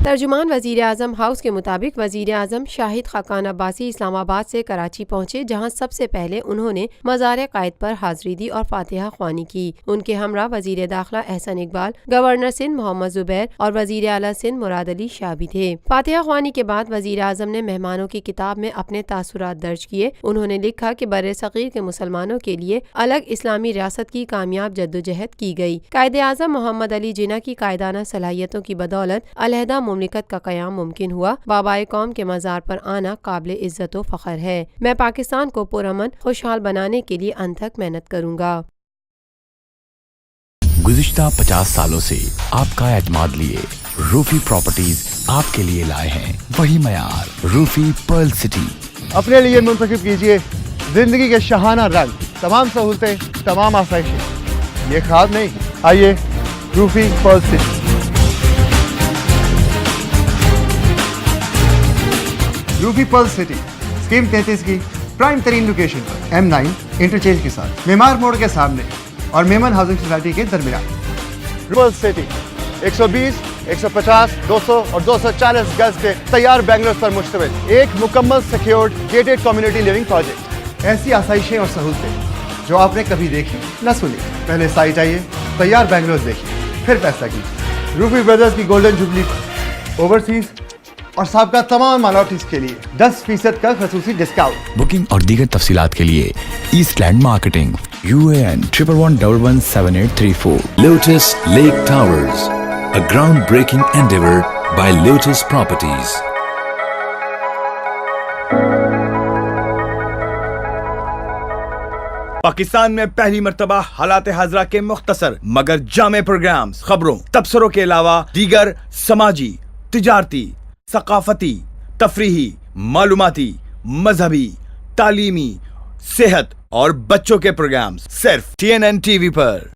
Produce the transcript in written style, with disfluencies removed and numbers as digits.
ترجمان وزیر اعظم ہاؤس کے مطابق وزیر اعظم شاہد خاقان عباسی اسلام آباد سے کراچی پہنچے، جہاں سب سے پہلے انہوں نے مزار قائد پر حاضری دی اور فاتحہ خوانی کی۔ ان کے ہمراہ وزیر داخلہ احسن اقبال، گورنر سندھ محمد زبیر اور وزیر اعلیٰ سندھ مراد علی شاہ بھی تھے۔ فاتحہ خوانی کے بعد وزیر اعظم نے مہمانوں کی کتاب میں اپنے تاثرات درج کیے۔ انہوں نے لکھا کہ بر صغیر کے مسلمانوں کے لیے الگ اسلامی ریاست کی کامیاب جدوجہد کی گئی۔ قائد اعظم محمد علی جناح کی قائدانہ صلاحیتوں کی بدولت علیحدہ مملکت کا قیام ممکن ہوا۔ بابائے قوم کے مزار پر آنا قابل عزت و فخر ہے۔ میں پاکستان کو پرامن خوشحال بنانے کے لیے انتھک محنت کروں گا۔ گزشتہ 50 سالوں سے آپ کا اعتماد لیے روفی پراپرٹیز آپ کے لیے لائے ہیں وہی معیار، روفی پرل سٹی۔ اپنے لیے منتخب کیجیے زندگی کے شاہانہ رنگ، تمام سہولتیں، تمام آسائشیں۔ یہ خواب نہیں، آئیے Rufi pearl city. Rufi pearl city scheme 33 کی پرائم ترین لوکیشن پر M9 انٹرچینج کے ساتھ، معمار موڑ کے سامنے اور میمن ہاؤسنگ سوسائٹی کے درمیان۔ پرل سٹی 120، 150، 200 اور 240 گز کے تیار بنگلوز پر مشتمل ایک مکمل secured gated community living project. ایسی آسائشیں اور سہولتیں جو آپ نے کبھی دیکھی نہ سنی۔ پہلے سائٹ آئیے، تیار بنگلوز دیکھیے، پھر فیصلہ کیجیے۔ روفی بردرز کی گولڈن جوبلی پر اوورسیز اور سابقہ تمام مائنورٹیز کے لیے 10% کا خصوصی ڈسکاؤنٹ۔ بکنگ اور دیگر تفصیلات کے لیے East Land marketing UAN 11117834۔ Lotus Lake Towers, a groundbreaking endeavor by Lotus Properties. Pakistan میں پہلی مرتبہ حالات حاضرہ کے مختصر مگر جامع پروگرامز، خبروں، تبصروں کے علاوہ دیگر سماجی، تجارتی، ثقافتی، تفریحی، معلوماتی، مذہبی، تعلیمی، صحت اور بچوں کے پروگرامز صرف TNN TV پر۔